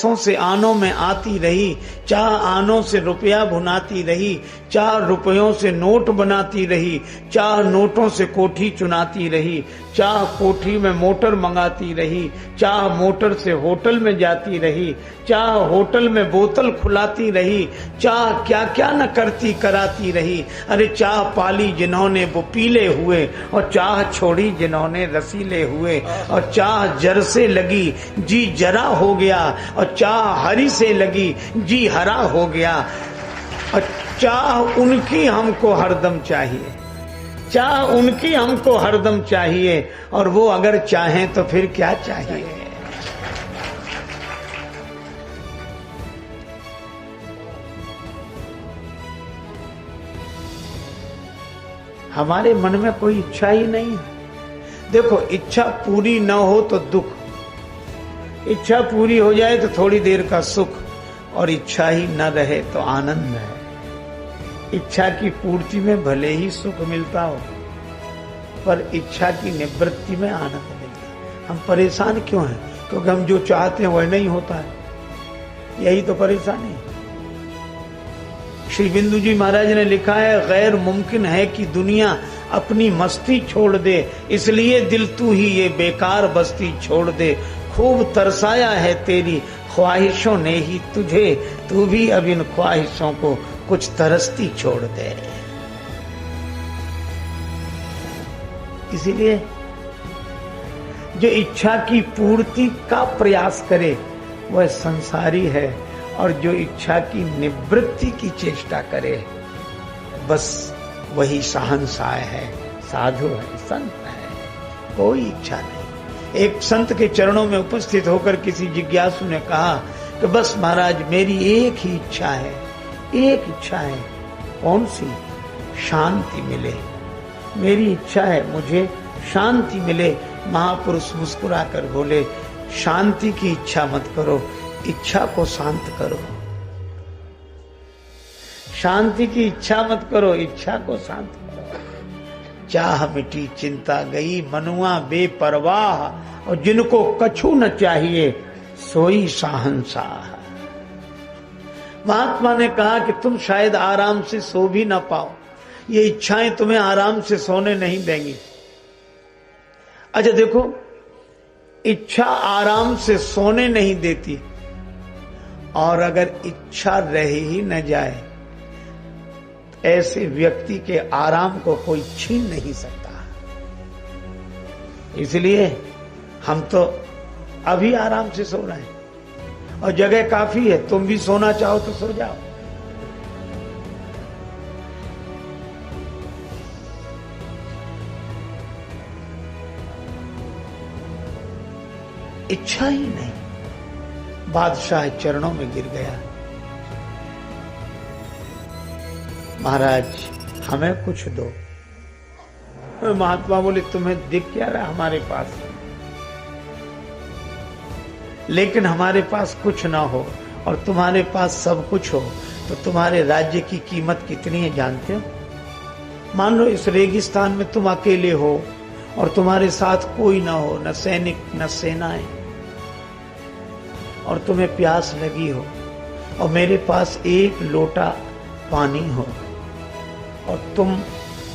पैसों से आनों में आती रही, चाह आनों से रुपया भुनाती रही, चाह रुपयों से नोट बनाती रही, चाह नोटों से कोठी चुनाती रही, चाह कोठी में मोटर मंगाती रही, चाह मोटर से होटल में जाती रही, चाह होटल में बोतल खुलाती रही, चाह क्या क्या न करती कराती रही। अरे चाह पाली जिन्होंने वो पीले हुए, और चाह छोड़ी जिन्होंने रसीले हुए, और चाह जर से लगी जी जरा हो गया, और चाह हरी से लगी जी हरा हो गया। और चाह उनकी हमको हरदम चाहिए, चाह उनकी हमको हरदम चाहिए, और वो अगर चाहें तो फिर क्या चाहिए। हमारे मन में कोई इच्छा ही नहीं है। देखो, इच्छा पूरी न हो तो दुख, इच्छा पूरी हो जाए तो थोड़ी देर का सुख, और इच्छा ही न रहे तो आनंद है। इच्छा की पूर्ति में भले ही सुख मिलता हो, पर इच्छा की निवृत्ति में आनंद मिलता है। हम परेशान क्यों हैं? क्योंकि हम जो चाहते हैं वह नहीं होता है, यही तो परेशानी है। श्री बिंदु जी महाराज ने लिखा है, गैर मुमकिन है कि दुनिया अपनी मस्ती छोड़ दे, इसलिए दिल तू ही ये बेकार बस्ती छोड़ दे। खूब तरसाया है तेरी ख्वाहिशों ने ही तुझे, तू भी अब इन ख्वाहिशों को कुछ तरसती छोड़ दे। इसीलिए जो इच्छा की पूर्ति का प्रयास करे वह संसारी है, और जो इच्छा की निवृत्ति की चेष्टा करे बस वही शहंशाह है, साधु है, संत है। कोई इच्छा नहीं। एक संत के चरणों में उपस्थित होकर किसी जिज्ञासु ने कहा कि बस महाराज मेरी एक ही इच्छा है, एक इच्छा है। कौन सी? शांति मिले। मेरी इच्छा है मुझे शांति मिले। महापुरुष मुस्कुराकर बोले, शांति की इच्छा मत करो, इच्छा को शांत करो। शांति की इच्छा मत करो, इच्छा को शांत करो। चाह मिटी चिंता गई, मनुआ बेपरवाह, और जिनको कछु न चाहिए सोई शहंशाह। महात्मा ने कहा कि तुम शायद आराम से सो भी ना पाओ, ये इच्छाएं तुम्हें आराम से सोने नहीं देंगी। अच्छा देखो, इच्छा आराम से सोने नहीं देती, और अगर इच्छा रह ही न जाए, ऐसे व्यक्ति के आराम को कोई छीन नहीं सकता। इसलिए हम तो अभी आराम से सो रहे हैं, और जगह काफी है। तुम भी सोना चाहो तो सो जाओ। इच्छा ही नहीं। बादशाह चरणों में गिर गया, महाराज हमें कुछ दो। महात्मा बोले, तुम्हें दिख क्या रहा हमारे पास? लेकिन हमारे पास कुछ ना हो और तुम्हारे पास सब कुछ हो तो तुम्हारे राज्य की कीमत कितनी है जानते हो? मान लो इस रेगिस्तान में तुम अकेले हो और तुम्हारे साथ कोई ना हो, न सैनिक न सेनाएं, और तुम्हें प्यास लगी हो और मेरे पास एक लोटा पानी हो, और तुम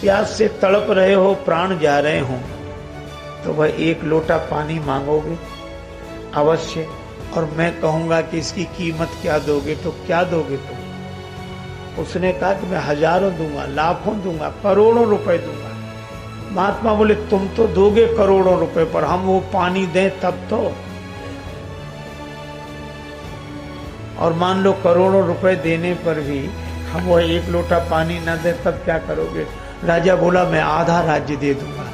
प्यास से तड़प रहे हो, प्राण जा रहे हो, तो वह एक लोटा पानी मांगोगे अवश्य। और मैं कहूंगा कि इसकी कीमत क्या दोगे, तो क्या दोगे तुम? उसने कहा कि मैं हजारों दूंगा, लाखों दूंगा, करोड़ों रुपए दूंगा। महात्मा बोले, तुम तो दोगे करोड़ों रुपए, पर हम वो पानी दें तब तो। और मान लो करोड़ों रुपए देने पर भी हम वो एक लोटा पानी न दे, तब क्या करोगे? राजा बोला, मैं आधा राज्य दे दूंगा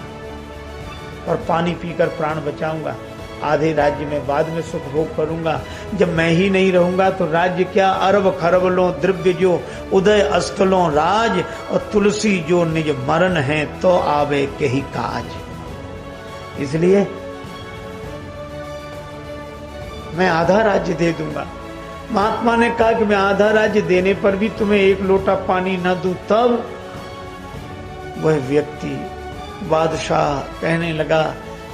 और पानी पीकर प्राण बचाऊंगा, आधे राज्य में बाद में सुख भोग करूंगा। जब मैं ही नहीं रहूंगा तो राज्य क्या, अरब खरब लो द्रव्य जो उदय अस्तलों राज, और तुलसी जो निज मरण है तो आवे कही काज। इसलिए मैं आधा राज्य दे दूंगा। महात्मा ने कहा कि मैं आधा राज्य देने पर भी तुम्हें एक लोटा पानी न दूं, तब वह व्यक्ति बादशाह कहने लगा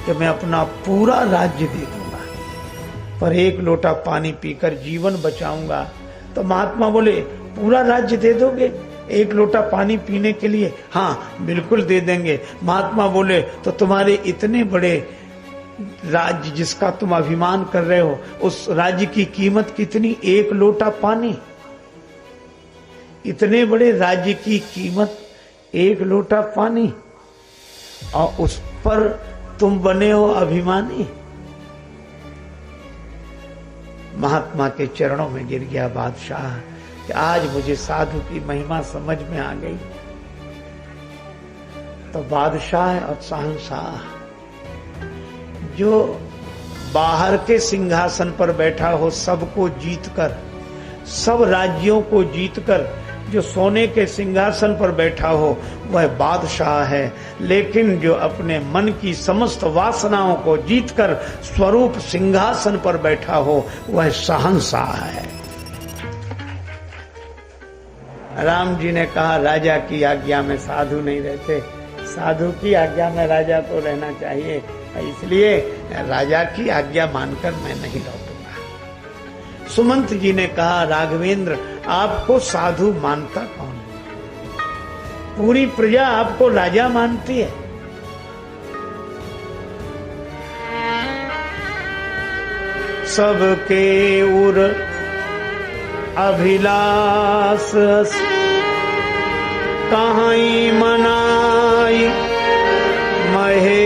कि मैं अपना पूरा राज्य दे दूंगा। पर एक लोटा पानी पीकर जीवन बचाऊंगा। तो महात्मा बोले पूरा राज्य दे दोगे एक लोटा पानी पीने के लिए? हाँ बिल्कुल दे देंगे। महात्मा बोले तो तुम्हारे इतने बड़े राज्य जिसका तुम अभिमान कर रहे हो, उस राज्य की कीमत कितनी? एक लोटा पानी। इतने बड़े राज्य की कीमत एक लोटा पानी, और उस पर तुम बने हो अभिमानी। महात्मा के चरणों में गिर गया बादशाह कि आज मुझे साधु की महिमा समझ में आ गई। तो बादशाह और शहंशाह जो बाहर के सिंहासन पर बैठा हो, सबको जीतकर, सब राज्यों को जीतकर जो सोने के सिंहासन पर बैठा हो वह बादशाह है, लेकिन जो अपने मन की समस्त वासनाओं को जीतकर स्वरूप सिंहासन पर बैठा हो वह शहंशाह है। राम जी ने कहा राजा की आज्ञा में साधु नहीं रहते, साधु की आज्ञा में राजा को रहना चाहिए, इसलिए राजा की आज्ञा मानकर मैं नहीं लौटूंगा। सुमंत जी ने कहा राघवेंद्र आपको साधु मानता कौन? पूरी प्रजा आपको राजा मानती है। सबके उर अभिलाष कहीं मनाई महे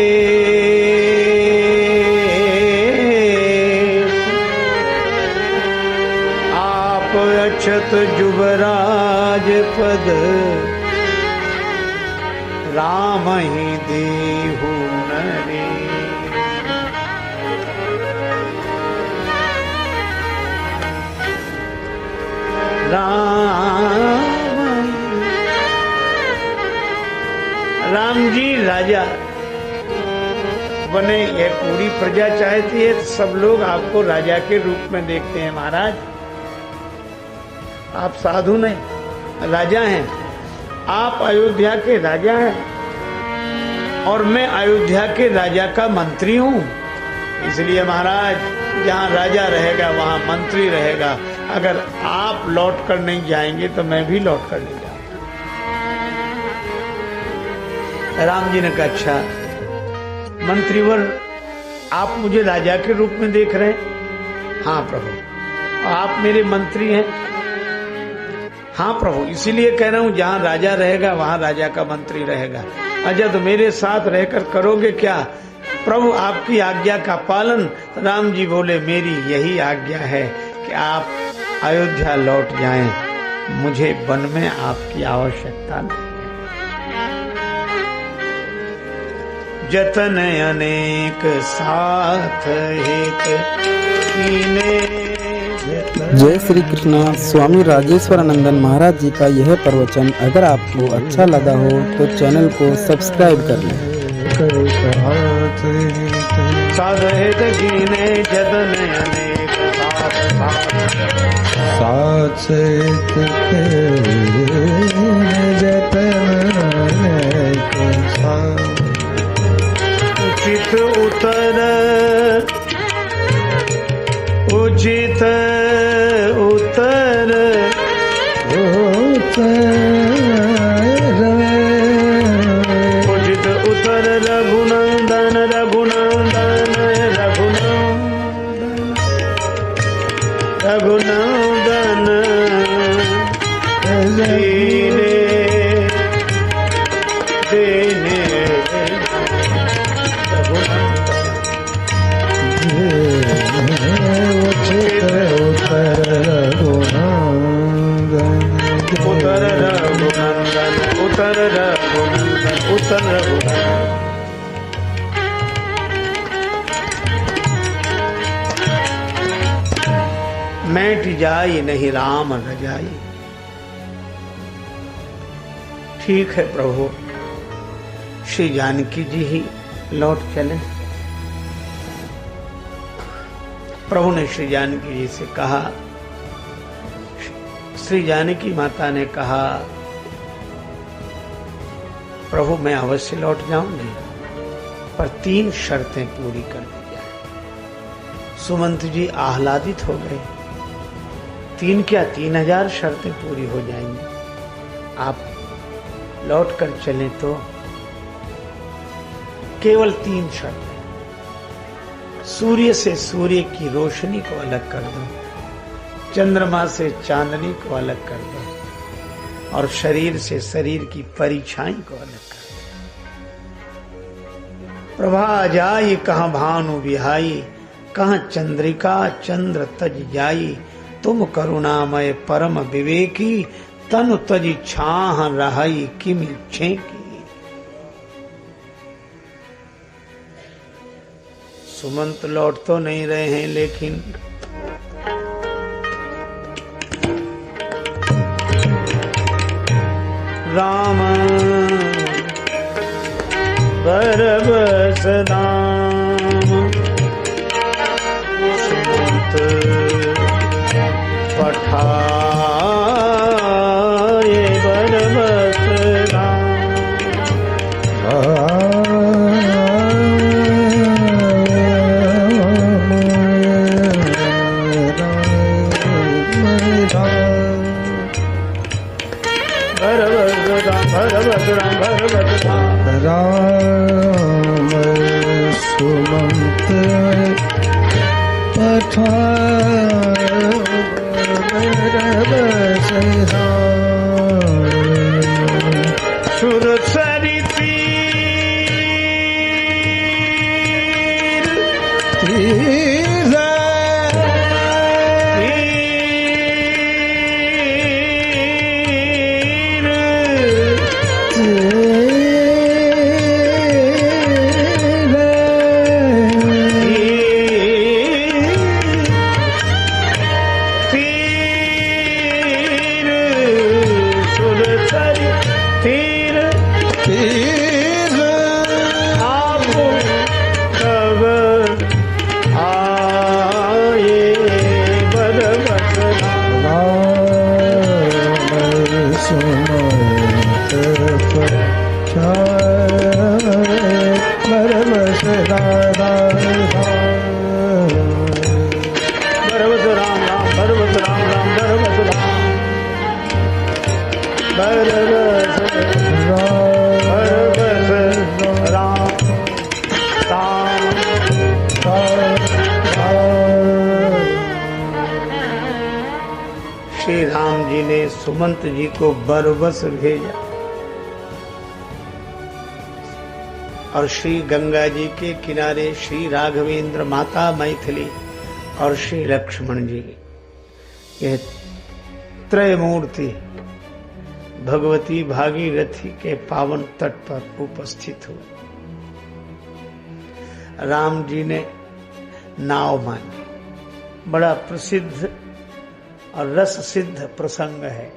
अक्षत जुबराज पद राम ही देहु नरे। राम जी राजा बने, ये पूरी प्रजा चाहती है, सब लोग आपको राजा के रूप में देखते हैं। महाराज आप साधु नहीं राजा हैं, आप अयोध्या के राजा हैं और मैं अयोध्या के राजा का मंत्री हूं। इसलिए महाराज जहां राजा रहेगा वहां मंत्री रहेगा। अगर आप लौट कर नहीं जाएंगे तो मैं भी लौट कर नहीं जाऊंगा। राम जी ने कहा अच्छा मंत्रीवर आप मुझे राजा के रूप में देख रहे हैं? हाँ प्रभु। आप मेरे मंत्री हैं? हाँ प्रभु, इसीलिए कह रहा हूं जहां राजा रहेगा वहां राजा का मंत्री रहेगा। अच्छा तो मेरे साथ रहकर करोगे क्या? प्रभु आपकी आज्ञा का पालन। राम जी बोले मेरी यही आज्ञा है कि आप अयोध्या लौट जाएं, मुझे वन में आपकी आवश्यकता नहीं। जतन अनेक साथ हित कीने। जय श्री कृष्णा। स्वामी राजेश्वरानंदन महाराज जी का यह प्रवचन अगर आपको अच्छा लगा हो तो चैनल को सब्सक्राइब कर लें। साधहित कीने जतन अनेक साथ उचित उतर उचित उतर उचित उतर रघुनंदन रघुनंदन रघुनंदन रघुनंदन देने देने उतर रघुनंदन उतर रघुनंदन उतर रघुनंदन। मैट जाई नहीं राम रजाई। ठीक है प्रभु, श्री जानकी जी ही लौट चले। प्रभु ने श्री जानकी जी से कहा, श्री जानकी माता ने कहा प्रभु मैं अवश्य लौट जाऊंगी पर 3 शर्तें पूरी कर दी जाए। सुमंत जी आह्लादित हो गए। 3 क्या 3000 शर्तें पूरी हो जाएंगी, आप लौट कर चलें तो केवल 3 शर्तें। सूर्य से सूर्य की रोशनी को अलग कर दो, चंद्रमा से चांदनी को अलग कर दो और शरीर से शरीर की परिछाई को अलग कर दो। प्रभा जाई कहाँ भानु बिहाई, कहाँ चंद्रिका चंद्र तज जाई, तुम करुणामय परम विवेकी, तनु तज छाह रहाई किमि छेकी। सुमंत लौट तो नहीं रहे हैं, लेकिन राम बरबस राम सुमंत पठाए बरबस राम। राम सुमंत पठाए बरबस राम। सुरसरी श्री राम जी ने सुमंत जी को बरबस भेजा और श्री गंगा जी के किनारे श्री राघवेंद्र, माता मैथिली और श्री लक्ष्मण जी, यह त्रय मूर्ति भगवती भागीरथी के पावन तट पर उपस्थित हुए। राम जी ने नाव मांगी, बड़ा प्रसिद्ध और रस सिद्ध प्रसंग है।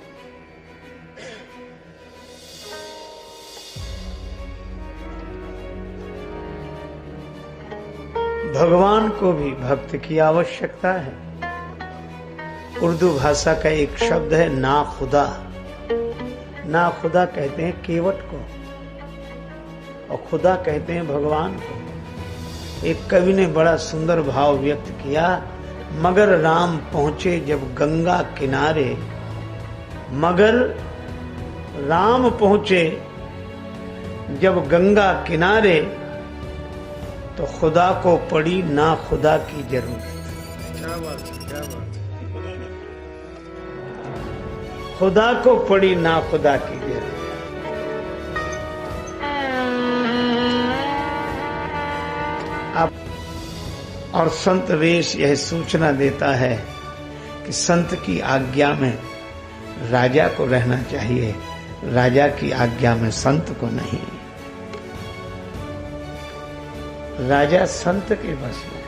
भगवान को भी भक्त की आवश्यकता है। उर्दू भाषा का एक शब्द है ना खुदा। ना खुदा कहते हैं केवट को और खुदा कहते हैं भगवान को। एक कवि ने बड़ा सुंदर भाव व्यक्त किया, मगर राम पहुंचे जब गंगा किनारे, मगर राम पहुंचे जब गंगा किनारे, तो खुदा को पड़ी ना खुदा की जरूरत। क्या बात है, क्या बात है। खुदा को पड़ी ना खुदा की जरूरत। अब और संत वेश यह सूचना देता है कि संत की आज्ञा में राजा को रहना चाहिए, राजा की आज्ञा में संत को नहीं। राजा संत के बस में।